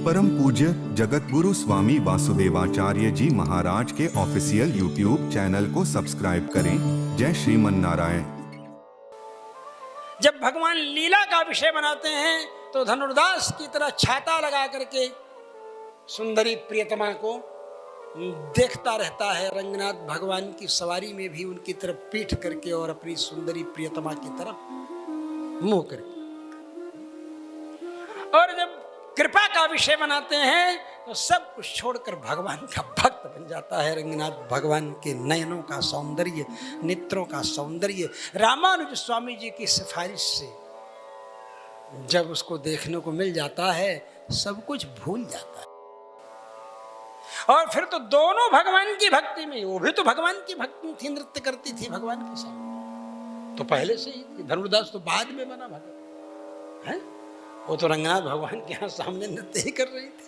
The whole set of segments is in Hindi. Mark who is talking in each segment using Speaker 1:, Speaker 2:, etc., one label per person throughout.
Speaker 1: परम पूज्य जगतगुरु स्वामी वासुदेवाचार्य जी महाराज के ऑफिशियल यूट्यूब चैनल को सब्सक्राइब करें। जय श्रीमन नारायण।
Speaker 2: जब भगवान लीला का विषय बनाते हैं तो धनुर्दास की तरह छाता लगा करके सुंदरी प्रियतमा को देखता रहता है। रंगनाथ भगवान की सवारी में भी उनकी तरफ पीठ करके और अपनी सुंदरी प्रियतमा की तरफ मुंह करके। और जब कृपा का विषय बनाते हैं तो सब कुछ छोड़कर भगवान का भक्त बन जाता है। रंगनाथ भगवान के नयनों का सौंदर्य, नेत्रों का सौंदर्य रामानुज स्वामी जी की सिफारिश से जब उसको देखने को मिल जाता है सब कुछ भूल जाता है। और फिर तो दोनों भगवान की भक्ति में, वो भी तो भगवान की भक्ति थी, नृत्य करती थी भगवान के साथ, तो पहले से ही थी। धनुर्दास तो बाद में बना भगवान है, वो तो रंगनाथ भगवान के यहाँ सामने नृत्य ही कर रही थी।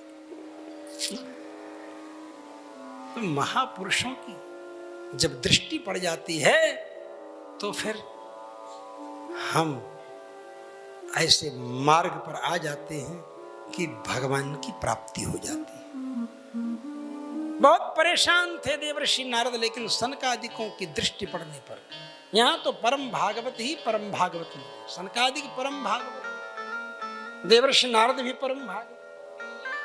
Speaker 2: तो महापुरुषों की जब दृष्टि पड़ जाती है तो फिर हम ऐसे मार्ग पर आ जाते हैं कि भगवान की प्राप्ति हो जाती है। बहुत परेशान थे देवर्षि नारद, लेकिन सनकादिकों की दृष्टि पड़ने पर, यहाँ तो परम भागवत ही परम भागवत नहीं, सनकादिक परम भागवत, देवर्षि नारद भी परम भागवत।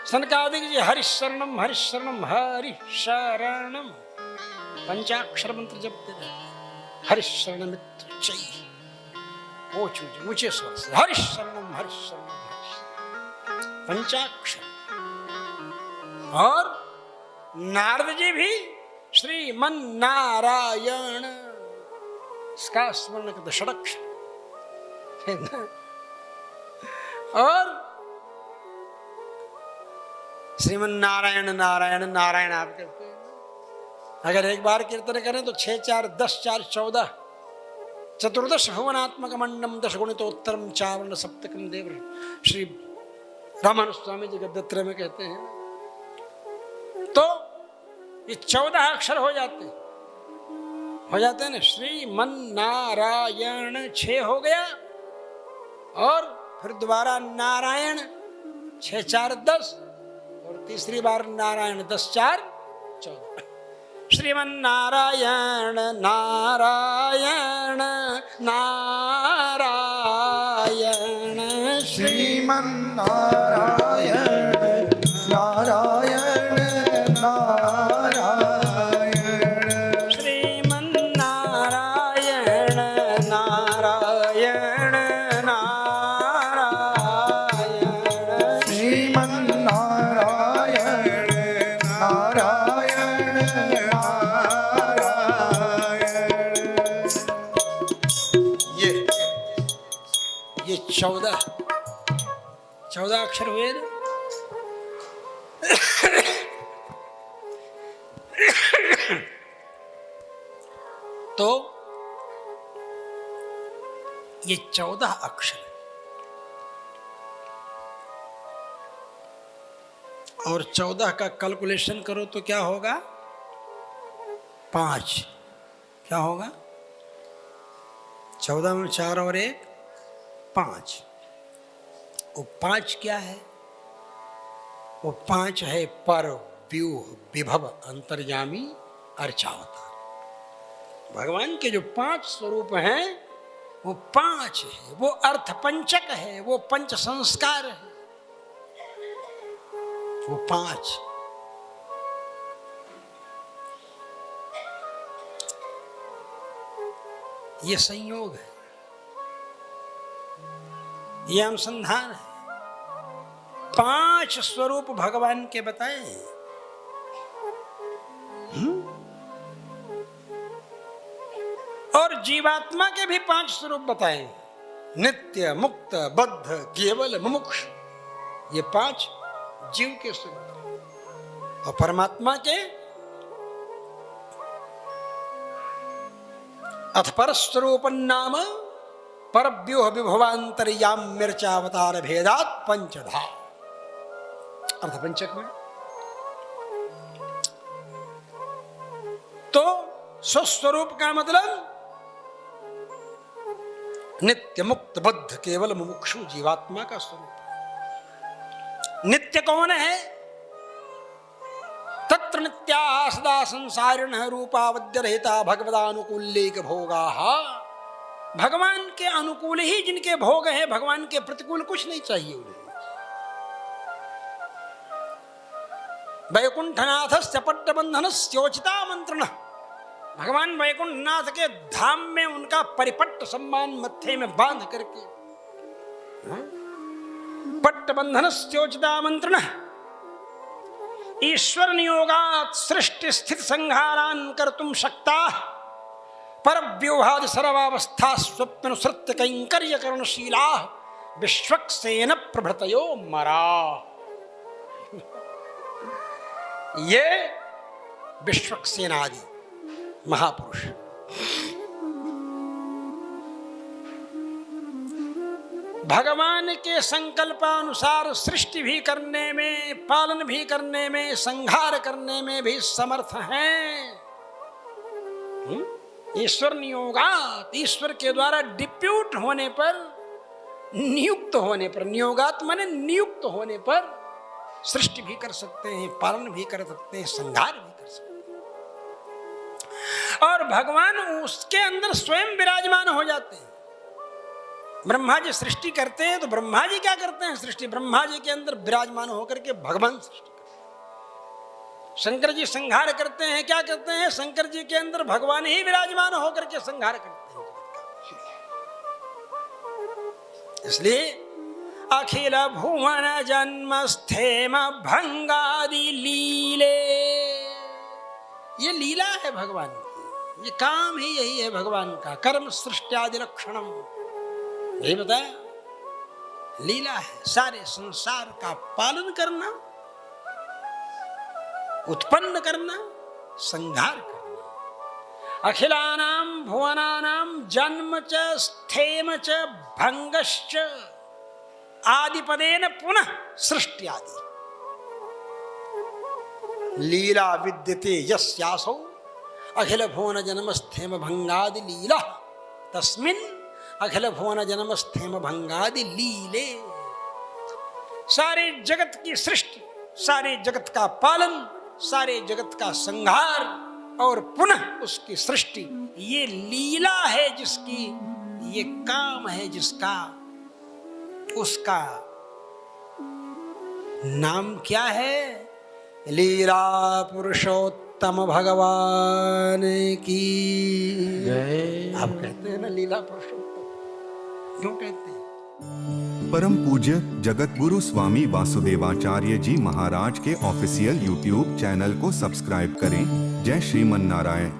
Speaker 2: सनकादिक जी हरिशरणम हरिशरणम हरिशरणम पंचाक्षर मंत्र जपते रहते। हरिशरणम ऊंचे स्वर से हरिशरणम हरिशरणम पंचाक्षर। और नारद जी भी श्रीमन नारायण इसका स्मरण करते षडक्षर। और श्रीमन नारायण नारायण नारायण आप कहते हैं। अगर एक बार कीर्तन करें तो 6 4 10 4 14 चतुर्दश भुवनात्मक मंडम 10 गुणितोत्तरम चावर्ण सप्तकम देव श्री रामानुज स्वामी जी गद्यत्रय में कहते हैं। तो ये 14 अक्षर हो जाते हैं ना। श्रीमन नारायण 6 हो गया, और फिर दोबारा नारायण 6 4 10, और तीसरी बार नारायण 10 4 14। श्रीमन नारायण नारायण नारायण
Speaker 3: श्रीमन नारायण नारायण नारायण
Speaker 2: श्रीमन नारायण नारायण नारायण
Speaker 3: श्रीमन नारायण नारायण नारायण।
Speaker 2: ये 14 अक्षर हुए ना। तो ये 14 अक्षर, और 14 का कैलकुलेशन करो तो क्या होगा? 5। क्या होगा? 14 में 4 और 1 5। वो 5 क्या है? वो 5 है पर व्यूह विभव अंतर्यामी अर्चावतार। भगवान के जो 5 स्वरूप हैं वो 5 है, वो अर्थ पंचक है, वो पंच संस्कार है, वो 5। ये संयोग है, ये अनुसंधान है। 5 स्वरूप भगवान के बताए हैं। और जीवात्मा के भी 5 स्वरूप बताए, नित्य मुक्त बद्ध केवल मुमुक्ष। ये 5 जीव के स्वरूप, और परमात्मा के अथ पर स्वरूप नाम परव्यूह विभवांतर्याम्यर्चावतार भेदात पंचधा। अर्थपंचक में तो स्वस्वरूप का मतलब नित्य मुक्त बद्ध केवल मुमुक्षु जीवात्मा का स्वरूप। नित्य कौन है? तत्र नित्या सदा संसारिण रूपावद्य रहता भगवदानुकूल्येक भोगा। भगवान के अनुकूल ही जिनके भोग हैं, भगवान के प्रतिकूल कुछ नहीं चाहिए उन्हें। वैकुंठनाथस्य पट्टबंधनस्योचिता मंत्रण। भगवान वैकुंठनाथ के धाम में उनका परिपट्ट सम्मान मत्थे में बांध करके, पट्टबंधनस्योचिता मंत्रण ईश्वर नियोगात् सृष्टि स्थिति संहारान् कर्तुम शक्ता परव्यूहादि सर्वावस्था स्वप्नुसृत्य कैंकर्य करणशीला विश्वक्सेन प्रभृतयो मरा। ये विश्वक्सेनादि महापुरुष भगवान के संकल्पानुसार सृष्टि भी करने में, पालन भी करने में, संहार करने में भी समर्थ हैं। ईश्वर नियोगात, ईश्वर के द्वारा डिप्यूट होने पर, नियुक्त होने पर, नियोगात माने नियुक्त होने पर सृष्टि भी कर सकते हैं, पालन भी कर सकते हैं, संहार भी कर सकते हैं। और भगवान उसके अंदर स्वयं विराजमान हो जाते हैं। ब्रह्मा जी सृष्टि करते हैं तो ब्रह्मा जी क्या करते हैं? सृष्टि ब्रह्मा जी के अंदर विराजमान होकर के भगवान सृष्टि करते हैं। शंकर जी संहार करते हैं, क्या करते हैं? शंकर जी के अंदर भगवान ही विराजमान होकर के संहार करते हैं। इसलिए अखिल भुवन जन्म स्थेम भंगादि लीले, ये लीला है भगवान की, ये काम ही यही है भगवान का। कर्म सृष्टि लक्षणम, यही बताया, लीला है। सारे संसार का पालन करना, उत्पन्न करना, संहार करना। अखिलानाम भुवनानाम जन्म च स्थेम च भंगश्च आदिपदेन पुनः सृष्टि आदि। लीला विद्यते यस्यासौ अखिल भुवन जन्म स्थेम भंगादि लीला तस्मिन् अखिल भुवन जन्म स्थेम भंगादि लीले। सारे जगत की सृष्टि, सारे जगत का पालन, सारे जगत का संहार और पुनः उसकी सृष्टि, ये लीला है जिसकी, ये काम है जिसका। उसका नाम क्या है? लीला पुरुषोत्तम भगवान की जय। आप कहते हैं ना लीला पुरुषोत्तम, क्यों कहते हैं?
Speaker 1: परम पूज्य जगत गुरु स्वामी वासुदेवाचार्य जी महाराज के ऑफिशियल यूट्यूब चैनल को सब्सक्राइब करें। जय श्रीमन नारायण।